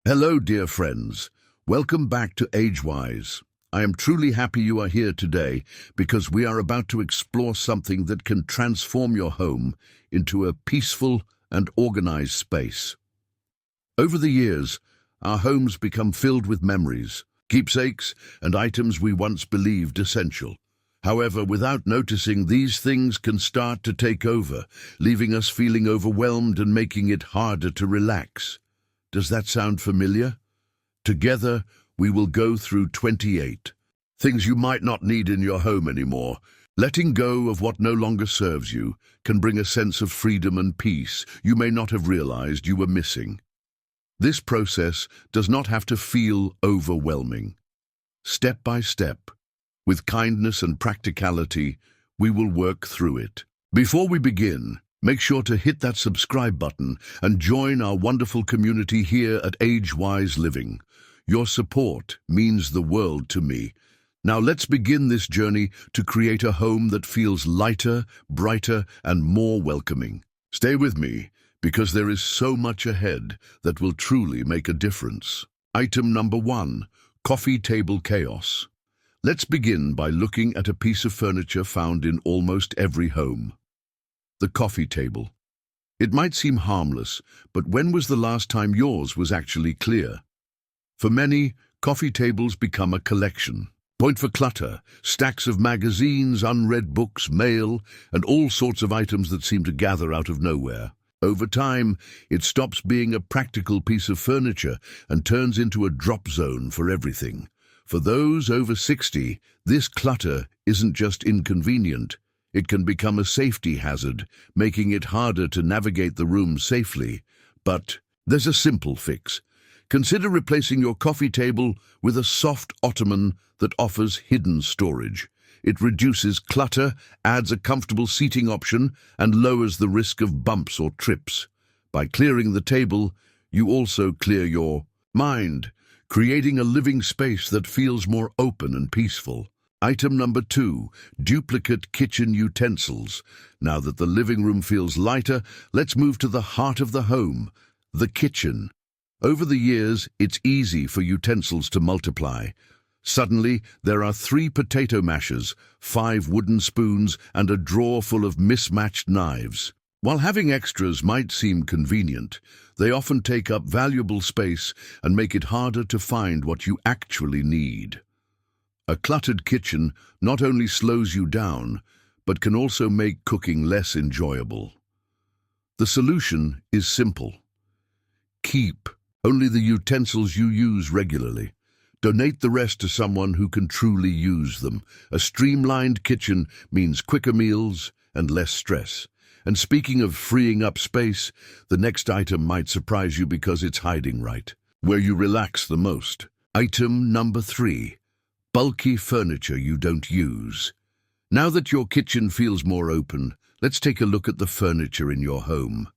Hello, dear friends. Welcome back to AgeWise. I am truly happy you are here today because we are about to explore something that can transform your home into a peaceful and organized space. Over the years, our homes become filled with memories, keepsakes, and items we once believed essential. However, without noticing, these things can start to take over, leaving us feeling overwhelmed and making it harder to relax. Does that sound familiar? Together, we will go through 28 things you might not need in your home anymore. Letting go of what no longer serves you can bring a sense of freedom and peace you may not have realized you were missing. This process does not have to feel overwhelming. Step by step, with kindness and practicality, we will work through it. Before we begin, make sure to hit that subscribe button and join our wonderful community here at AgeWise Living. Your support means the world to me. Now let's begin this journey to create a home that feels lighter, brighter, and more welcoming. Stay with me, because there is so much ahead that will truly make a difference. Item number 1, coffee table chaos. Let's begin by looking at a piece of furniture found in almost every home. The coffee table. It might seem harmless, but when was the last time yours was actually clear? For many, coffee tables become a collection. Point for clutter, stacks of magazines, unread books, mail, and all sorts of items that seem to gather out of nowhere. Over time, it stops being a practical piece of furniture and turns into a drop zone for everything. For those over 60, this clutter isn't just inconvenient. It can become a safety hazard, making it harder to navigate the room safely. But there's a simple fix. Consider replacing your coffee table with a soft ottoman that offers hidden storage. It reduces clutter, adds a comfortable seating option, and lowers the risk of bumps or trips. By clearing the table, you also clear your mind, creating a living space that feels more open and peaceful. Item number 2, duplicate kitchen utensils. Now that the living room feels lighter, let's move to the heart of the home, the kitchen. Over the years, it's easy for utensils to multiply. Suddenly, there are 3 potato mashers, 5 wooden spoons, and a drawer full of mismatched knives. While having extras might seem convenient, they often take up valuable space and make it harder to find what you actually need. A cluttered kitchen not only slows you down, but can also make cooking less enjoyable. The solution is simple. Keep only the utensils you use regularly. Donate the rest to someone who can truly use them. A streamlined kitchen means quicker meals and less stress. And speaking of freeing up space, the next item might surprise you because it's hiding right where you relax the most. Item number 3. Bulky furniture you don't use. Now that your kitchen feels more open, let's take a look at the furniture in your home.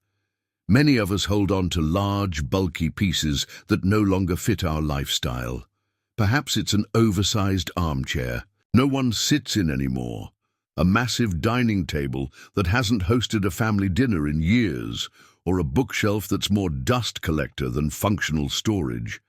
Many of us hold on to large, bulky pieces that no longer fit our lifestyle. Perhaps it's an oversized armchair no one sits in anymore, a massive dining table that hasn't hosted a family dinner in years, or a bookshelf that's more dust collector than functional storage.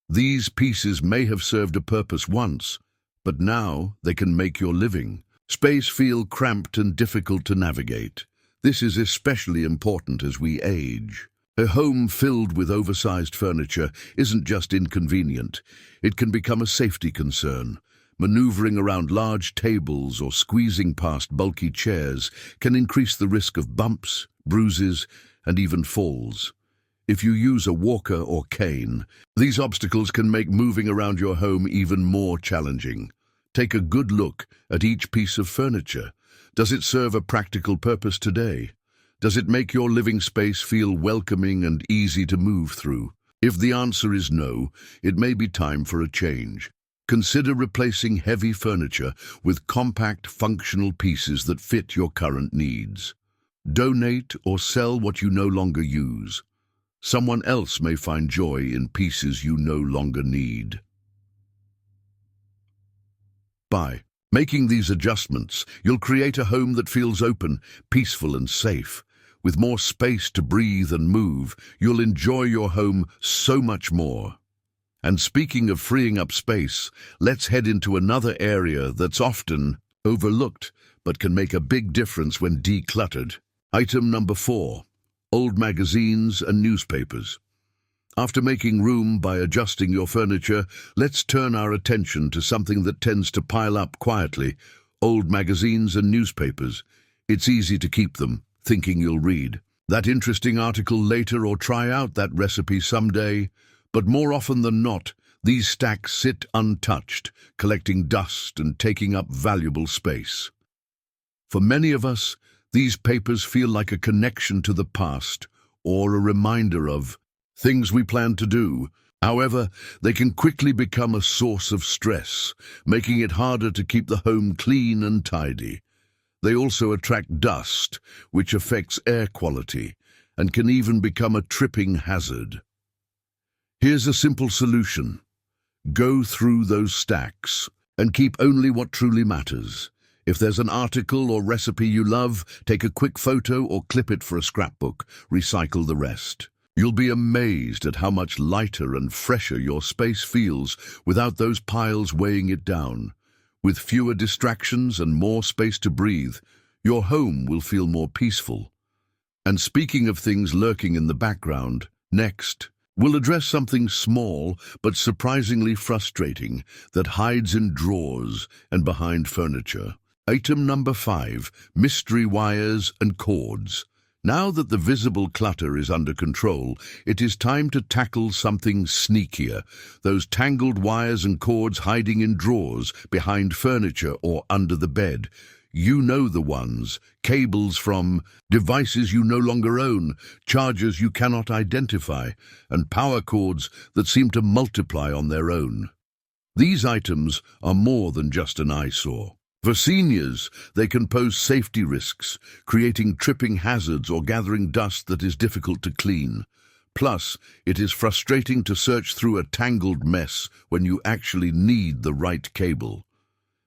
These pieces may have served a purpose once, but now they can make your living space feel cramped and difficult to navigate. This is especially important as we age. A home filled with oversized furniture isn't just inconvenient, it can become a safety concern. Maneuvering around large tables or squeezing past bulky chairs can increase the risk of bumps, bruises, and even falls. If you use a walker or cane, these obstacles can make moving around your home even more challenging. Take a good look at each piece of furniture. Does it serve a practical purpose today? Does it make your living space feel welcoming and easy to move through? If the answer is no, it may be time for a change. Consider replacing heavy furniture with compact, functional pieces that fit your current needs. Donate or sell what you no longer use. Someone else may find joy in pieces you no longer need. By making these adjustments, you'll create a home that feels open, peaceful, and safe. With more space to breathe and move, you'll enjoy your home so much more. And speaking of freeing up space, let's head into another area that's often overlooked but can make a big difference when decluttered. Item number 4. Old magazines and newspapers. After making room by adjusting your furniture, let's turn our attention to something that tends to pile up quietly: old magazines and newspapers. It's easy to keep them, thinking you'll read that interesting article later or try out that recipe someday. But more often than not, these stacks sit untouched, collecting dust and taking up valuable space. For many of us, these papers feel like a connection to the past or a reminder of things we plan to do. However, they can quickly become a source of stress, making it harder to keep the home clean and tidy. They also attract dust, which affects air quality and can even become a tripping hazard. Here's a simple solution. Go through those stacks and keep only what truly matters. If there's an article or recipe you love, take a quick photo or clip it for a scrapbook. Recycle the rest. You'll be amazed at how much lighter and fresher your space feels without those piles weighing it down. With fewer distractions and more space to breathe, your home will feel more peaceful. And speaking of things lurking in the background, next, we'll address something small but surprisingly frustrating that hides in drawers and behind furniture. Item number 5. Mystery wires and cords. Now that the visible clutter is under control, it is time to tackle something sneakier: those tangled wires and cords hiding in drawers, behind furniture, or under the bed. You know the ones: cables from devices you no longer own, chargers you cannot identify, and power cords that seem to multiply on their own. These items are more than just an eyesore. For seniors, they can pose safety risks, creating tripping hazards or gathering dust that is difficult to clean. Plus, it is frustrating to search through a tangled mess when you actually need the right cable.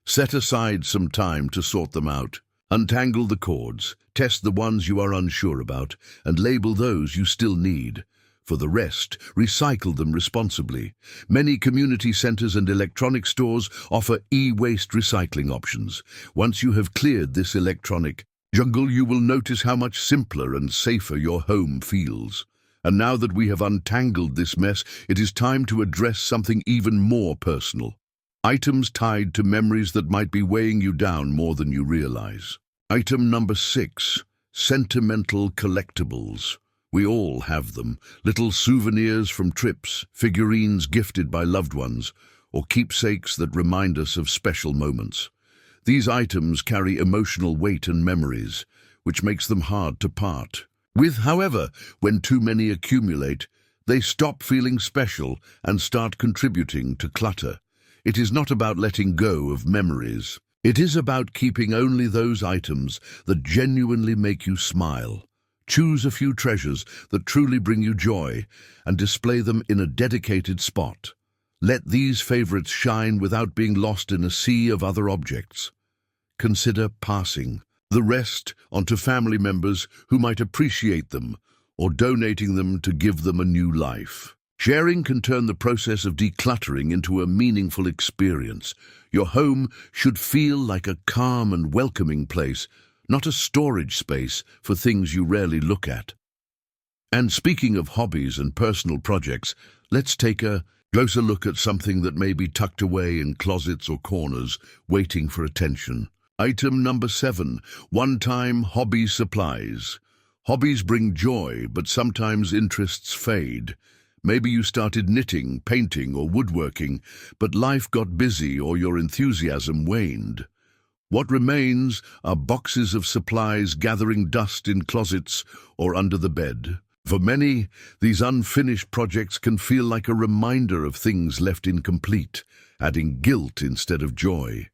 Set aside some time to sort them out. Untangle the cords, test the ones you are unsure about, and label those you still need. For the rest, recycle them responsibly. Many community centers and electronic stores offer e-waste recycling options. Once you have cleared this electronic jungle, you will notice how much simpler and safer your home feels. And now that we have untangled this mess, it is time to address something even more personal: items tied to memories that might be weighing you down more than you realize. Item number 6. Sentimental collectibles. We all have them: little souvenirs from trips, figurines gifted by loved ones, or keepsakes that remind us of special moments. These items carry emotional weight and memories, which makes them hard to part with. However, when too many accumulate, they stop feeling special and start contributing to clutter. It is not about letting go of memories. It is about keeping only those items that genuinely make you smile. Choose a few treasures that truly bring you joy and display them in a dedicated spot. Let these favorites shine without being lost in a sea of other objects. Consider passing the rest on to family members who might appreciate them, or donating them to give them a new life. Sharing can turn the process of decluttering into a meaningful experience. Your home should feel like a calm and welcoming place, not a storage space for things you rarely look at. And speaking of hobbies and personal projects, let's take a closer look at something that may be tucked away in closets or corners, waiting for attention. Item number 7. One-time hobby supplies. Hobbies bring joy, but sometimes interests fade. Maybe you started knitting, painting, or woodworking, but life got busy or your enthusiasm waned. What remains are boxes of supplies gathering dust in closets or under the bed. For many, these unfinished projects can feel like a reminder of things left incomplete, adding guilt instead of joy.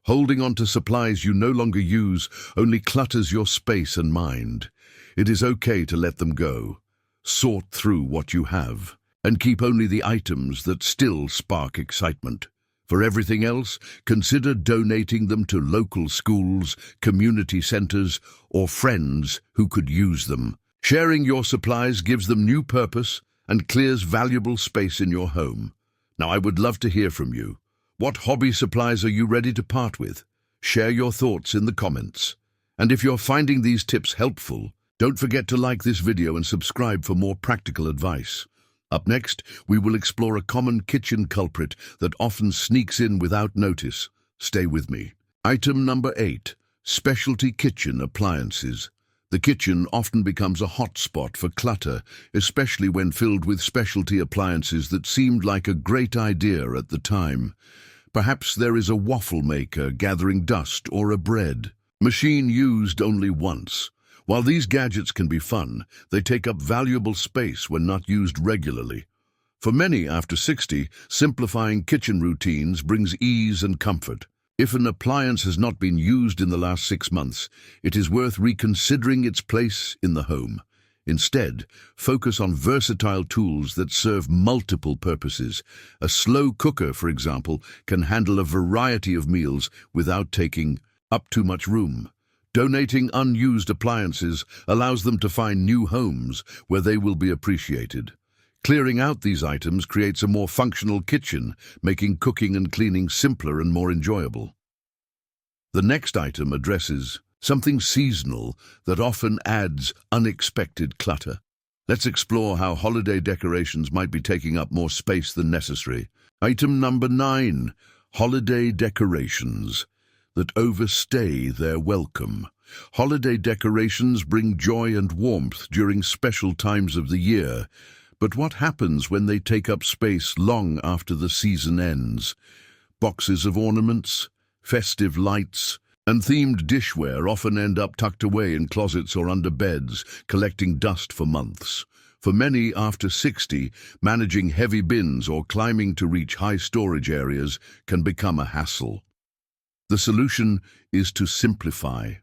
Holding on to supplies you no longer use only clutters your space and mind. It is okay to let them go. Sort through what you have, and keep only the items that still spark excitement. For everything else, consider donating them to local schools, community centers, or friends who could use them. Sharing your supplies gives them new purpose and clears valuable space in your home. Now, I would love to hear from you. What hobby supplies are you ready to part with? Share your thoughts in the comments. And if you're finding these tips helpful, don't forget to like this video and subscribe for more practical advice. Up next, we will explore a common kitchen culprit that often sneaks in without notice. Stay with me. Item number 8. Specialty kitchen appliances. The kitchen often becomes a hotspot for clutter, especially when filled with specialty appliances that seemed like a great idea at the time. Perhaps there is a waffle maker gathering dust or a bread machine used only once. While these gadgets can be fun, they take up valuable space when not used regularly. For many after 60, simplifying kitchen routines brings ease and comfort. If an appliance has not been used in the last 6 months, it is worth reconsidering its place in the home. Instead, focus on versatile tools that serve multiple purposes. A slow cooker, for example, can handle a variety of meals without taking up too much room. Donating unused appliances allows them to find new homes where they will be appreciated. Clearing out these items creates a more functional kitchen, making cooking and cleaning simpler and more enjoyable. The next item addresses something seasonal that often adds unexpected clutter. Let's explore how holiday decorations might be taking up more space than necessary. Item number 9. Holiday decorations that overstay their welcome. Holiday decorations bring joy and warmth during special times of the year, but what happens when they take up space long after the season ends? Boxes of ornaments, festive lights, and themed dishware often end up tucked away in closets or under beds, collecting dust for months. For many after 60, managing heavy bins or climbing to reach high storage areas can become a hassle. The solution is to simplify.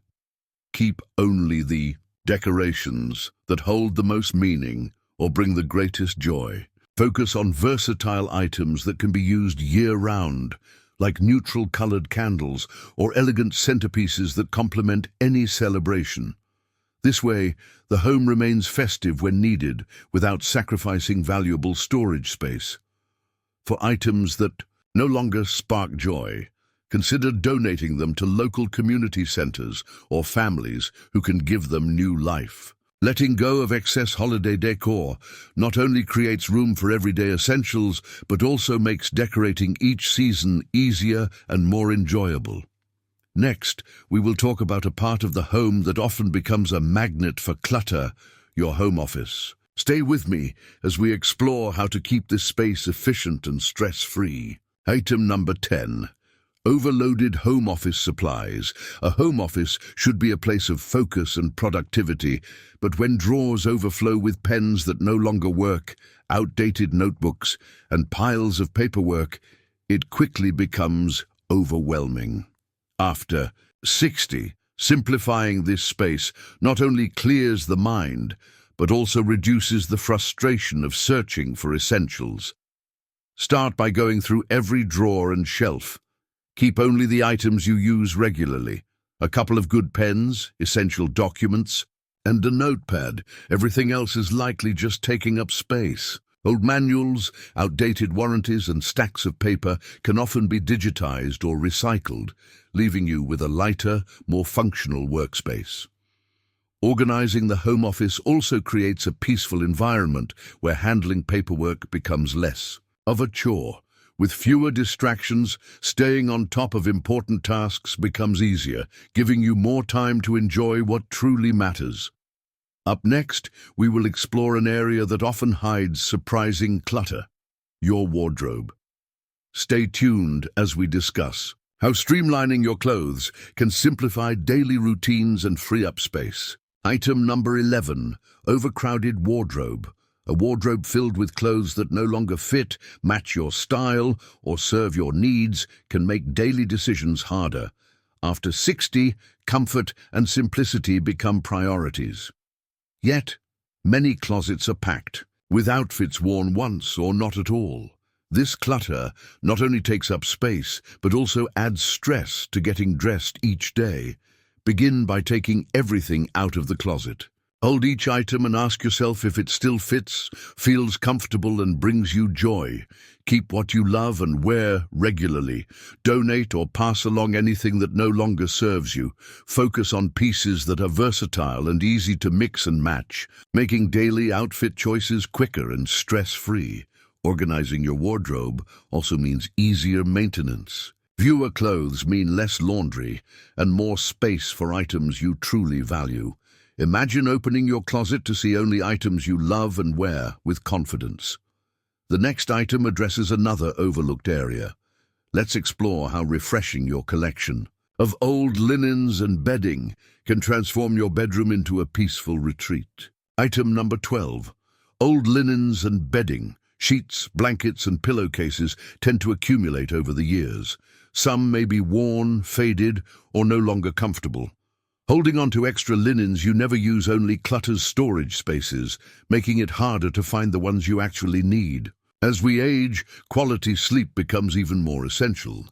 Keep only the decorations that hold the most meaning or bring the greatest joy. Focus on versatile items that can be used year-round, like neutral-colored candles or elegant centerpieces that complement any celebration. This way, the home remains festive when needed without sacrificing valuable storage space. For items that no longer spark joy, consider donating them to local community centers or families who can give them new life. Letting go of excess holiday decor not only creates room for everyday essentials, but also makes decorating each season easier and more enjoyable. Next, we will talk about a part of the home that often becomes a magnet for clutter, your home office. Stay with me as we explore how to keep this space efficient and stress-free. Item number 10. Overloaded home office supplies. A home office should be a place of focus and productivity, but when drawers overflow with pens that no longer work, outdated notebooks, and piles of paperwork, it quickly becomes overwhelming. After 60, simplifying this space not only clears the mind, but also reduces the frustration of searching for essentials. Start by going through every drawer and shelf. Keep only the items you use regularly. A couple of good pens, essential documents, and a notepad. Everything else is likely just taking up space. Old manuals, outdated warranties, and stacks of paper can often be digitized or recycled, leaving you with a lighter, more functional workspace. Organizing the home office also creates a peaceful environment where handling paperwork becomes less of a chore. With fewer distractions, staying on top of important tasks becomes easier, giving you more time to enjoy what truly matters. Up next, we will explore an area that often hides surprising clutter: your wardrobe. Stay tuned as we discuss how streamlining your clothes can simplify daily routines and free up space. Item number 11. Overcrowded wardrobe. A wardrobe filled with clothes that no longer fit, match your style, or serve your needs can make daily decisions harder. After 60, comfort and simplicity become priorities. Yet, many closets are packed, with outfits worn once or not at all. This clutter not only takes up space, but also adds stress to getting dressed each day. Begin by taking everything out of the closet. Hold each item and ask yourself if it still fits, feels comfortable, and brings you joy. Keep what you love and wear regularly. Donate or pass along anything that no longer serves you. Focus on pieces that are versatile and easy to mix and match, making daily outfit choices quicker and stress-free. Organizing your wardrobe also means easier maintenance. Fewer clothes mean less laundry and more space for items you truly value. Imagine opening your closet to see only items you love and wear with confidence. The next item addresses another overlooked area. Let's explore how refreshing your collection of old linens and bedding can transform your bedroom into a peaceful retreat. Item number 12. Old linens and bedding. Sheets, blankets, and pillowcases tend to accumulate over the years. Some may be worn, faded, or no longer comfortable. Holding on to extra linens you never use only clutters storage spaces, making it harder to find the ones you actually need. As we age, quality sleep becomes even more essential,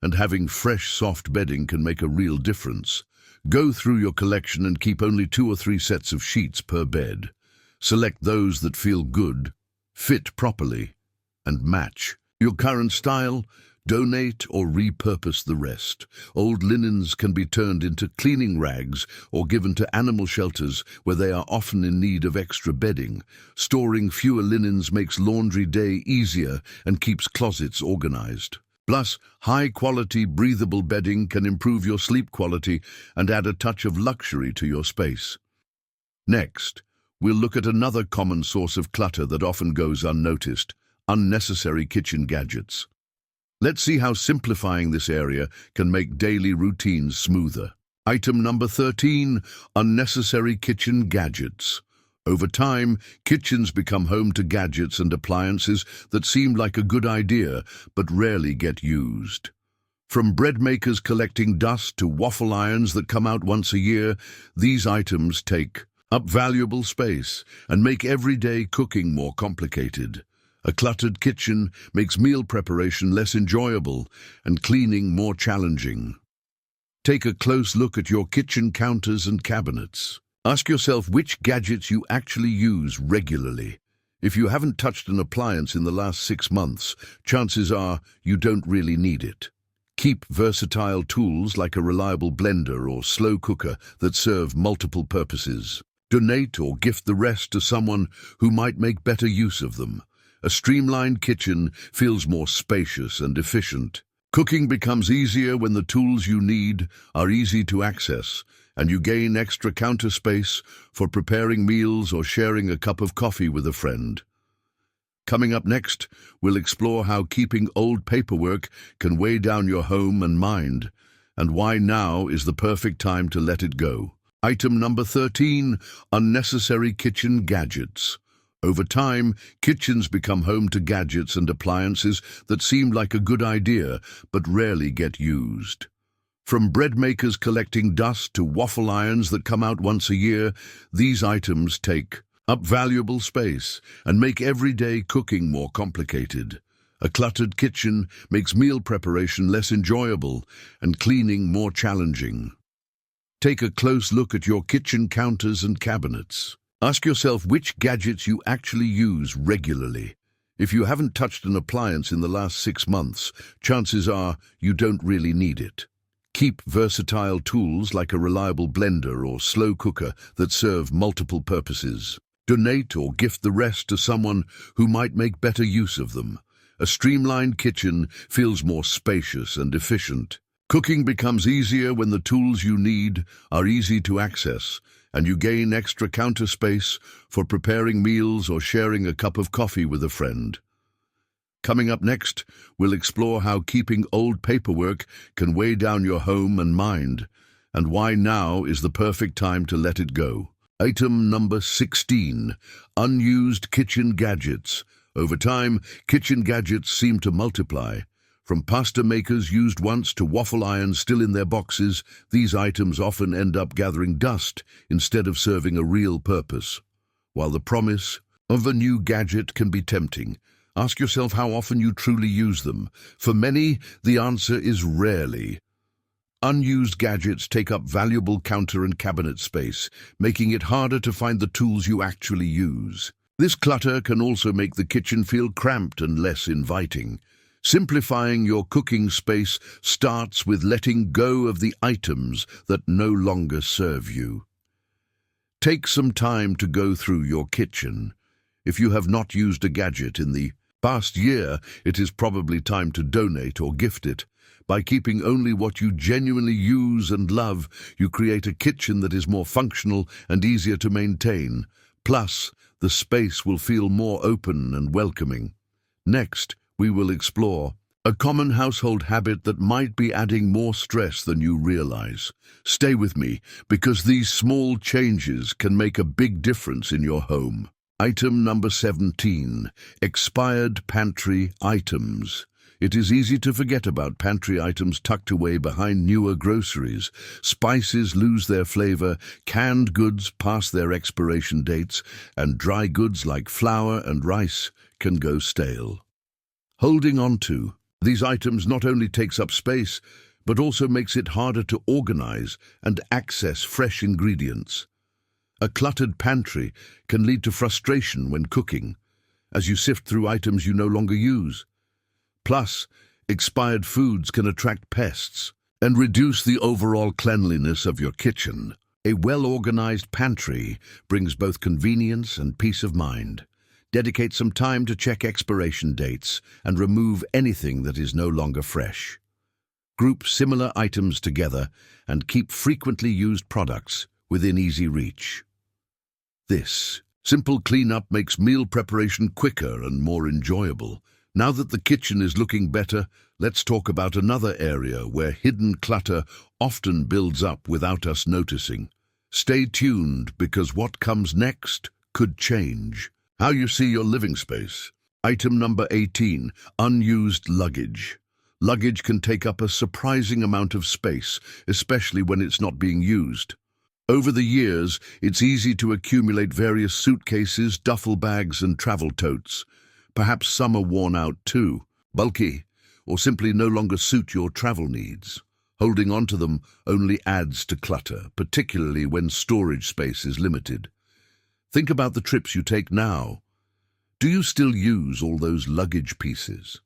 and having fresh, soft bedding can make a real difference. Go through your collection and keep only 2 or 3 sets of sheets per bed. Select those that feel good, fit properly, and match your current style. Donate or repurpose the rest. Old linens can be turned into cleaning rags or given to animal shelters where they are often in need of extra bedding. Storing fewer linens makes laundry day easier and keeps closets organized. Plus, high-quality, breathable bedding can improve your sleep quality and add a touch of luxury to your space. Next, we'll look at another common source of clutter that often goes unnoticed: unnecessary kitchen gadgets. Let's see how simplifying this area can make daily routines smoother. Item number 13, unnecessary kitchen gadgets. Over time, kitchens become home to gadgets and appliances that seem like a good idea but rarely get used. From bread makers collecting dust to waffle irons that come out once a year, these items take up valuable space and make everyday cooking more complicated. A cluttered kitchen makes meal preparation less enjoyable and cleaning more challenging. Take a close look at your kitchen counters and cabinets. Ask yourself which gadgets you actually use regularly. If you haven't touched an appliance in the last 6 months, chances are you don't really need it. Keep versatile tools like a reliable blender or slow cooker that serve multiple purposes. Donate or gift the rest to someone who might make better use of them. A streamlined kitchen feels more spacious and efficient. Cooking becomes easier when the tools you need are easy to access, and you gain extra counter space for preparing meals or sharing a cup of coffee with a friend. Coming up next, we'll explore how keeping old paperwork can weigh down your home and mind, and why now is the perfect time to let it go. Item number 13, unnecessary kitchen gadgets. Over time, kitchens become home to gadgets and appliances that seem like a good idea but rarely get used. From bread makers collecting dust to waffle irons that come out once a year, these items take up valuable space and make everyday cooking more complicated. A cluttered kitchen makes meal preparation less enjoyable and cleaning more challenging. Take a close look at your kitchen counters and cabinets. Ask yourself which gadgets you actually use regularly. If you haven't touched an appliance in the last 6 months, chances are you don't really need it. Keep versatile tools like a reliable blender or slow cooker that serve multiple purposes. Donate or gift the rest to someone who might make better use of them. A streamlined kitchen feels more spacious and efficient. Cooking becomes easier when the tools you need are easy to access, and you gain extra counter space for preparing meals or sharing a cup of coffee with a friend. Coming up next, we'll explore how keeping old paperwork can weigh down your home and mind, and why now is the perfect time to let it go. Item number 16, unused kitchen gadgets. Over time, kitchen gadgets seem to multiply. From pasta makers used once to waffle irons still in their boxes, these items often end up gathering dust instead of serving a real purpose. While the promise of a new gadget can be tempting, ask yourself how often you truly use them. For many, the answer is rarely. Unused gadgets take up valuable counter and cabinet space, making it harder to find the tools you actually use. This clutter can also make the kitchen feel cramped and less inviting. Simplifying your cooking space starts with letting go of the items that no longer serve you. Take some time to go through your kitchen. If you have not used a gadget in the past year, it is probably time to donate or gift it. By keeping only what you genuinely use and love, you create a kitchen that is more functional and easier to maintain. Plus, the space will feel more open and welcoming. Next, we will explore a common household habit that might be adding more stress than you realize. Stay with me, because these small changes can make a big difference in your home. Item number 17, expired pantry items. It is easy to forget about pantry items tucked away behind newer groceries. Spices lose their flavor, canned goods pass their expiration dates, and dry goods like flour and rice can go stale. Holding on to these items not only takes up space, but also makes it harder to organize and access fresh ingredients. A cluttered pantry can lead to frustration when cooking, as you sift through items you no longer use. Plus, expired foods can attract pests and reduce the overall cleanliness of your kitchen. A well-organized pantry brings both convenience and peace of mind. Dedicate some time to check expiration dates and remove anything that is no longer fresh. Group similar items together and keep frequently used products within easy reach. This simple cleanup makes meal preparation quicker and more enjoyable. Now that the kitchen is looking better, let's talk about another area where hidden clutter often builds up without us noticing. Stay tuned, because what comes next could change how you see your living space. Item number 18, unused luggage. Luggage can take up a surprising amount of space, especially when it's not being used. Over the years, it's easy to accumulate various suitcases, duffel bags, and travel totes. Perhaps some are worn out too, bulky, or simply no longer suit your travel needs. Holding on to them only adds to clutter, particularly when storage space is limited. Think about the trips you take now. Do you still use all those luggage pieces?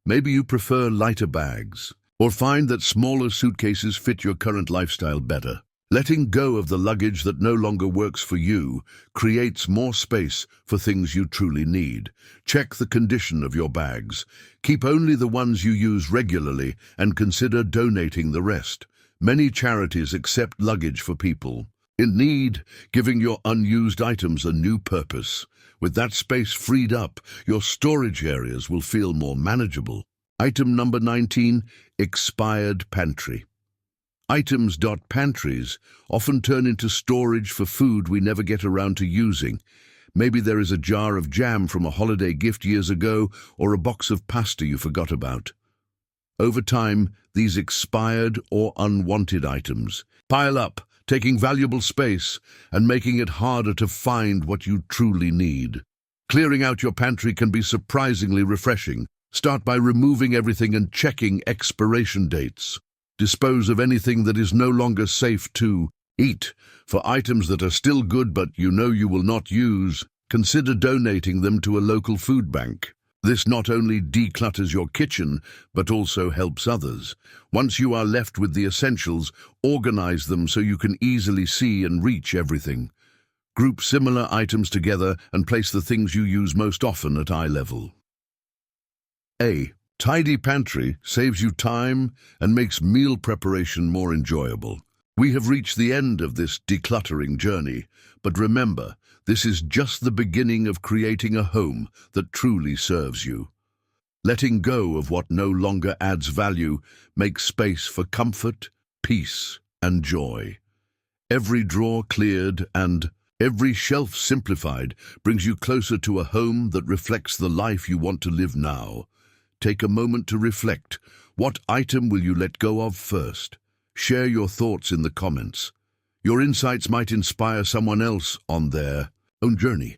Maybe you prefer lighter bags, or find that smaller suitcases fit your current lifestyle better. Letting go of the luggage that no longer works for you creates more space for things you truly need. Check the condition of your bags. Keep only the ones you use regularly and consider donating the rest. Many charities accept luggage for people in need, giving your unused items a new purpose. With that space freed up, your storage areas will feel more manageable. Item number 19, expired pantry. Items.pantries often turn into storage for food we never get around to using. Maybe there is a jar of jam from a holiday gift years ago, or a box of pasta you forgot about. Over time, these expired or unwanted items pile up, taking valuable space and making it harder to find what you truly need. Clearing out your pantry can be surprisingly refreshing. Start by removing everything and checking expiration dates. Dispose of anything that is no longer safe to eat. For items that are still good but you know you will not use, consider donating them to a local food bank. This not only declutters your kitchen, but also helps others. Once you are left with the essentials, organize them so you can easily see and reach everything. Group similar items together and place the things you use most often at eye level. A tidy pantry saves you time and makes meal preparation more enjoyable. We have reached the end of this decluttering journey, but remember, this is just the beginning of creating a home that truly serves you. Letting go of what no longer adds value makes space for comfort, peace, and joy. Every drawer cleared and every shelf simplified brings you closer to a home that reflects the life you want to live now. Take a moment to reflect. What item will you let go of first? Share your thoughts in the comments. Your insights might inspire someone else on their own journey.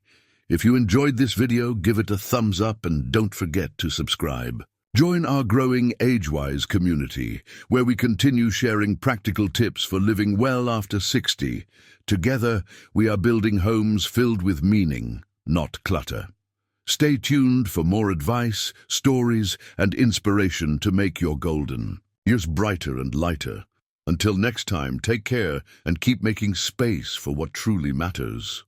If you enjoyed this video, give it a thumbs up and don't forget to subscribe. Join our growing Age-Wise community, where we continue sharing practical tips for living well after 60. Together, we are building homes filled with meaning, not clutter. Stay tuned for more advice, stories, and inspiration to make your golden years brighter and lighter. Until next time, take care and keep making space for what truly matters.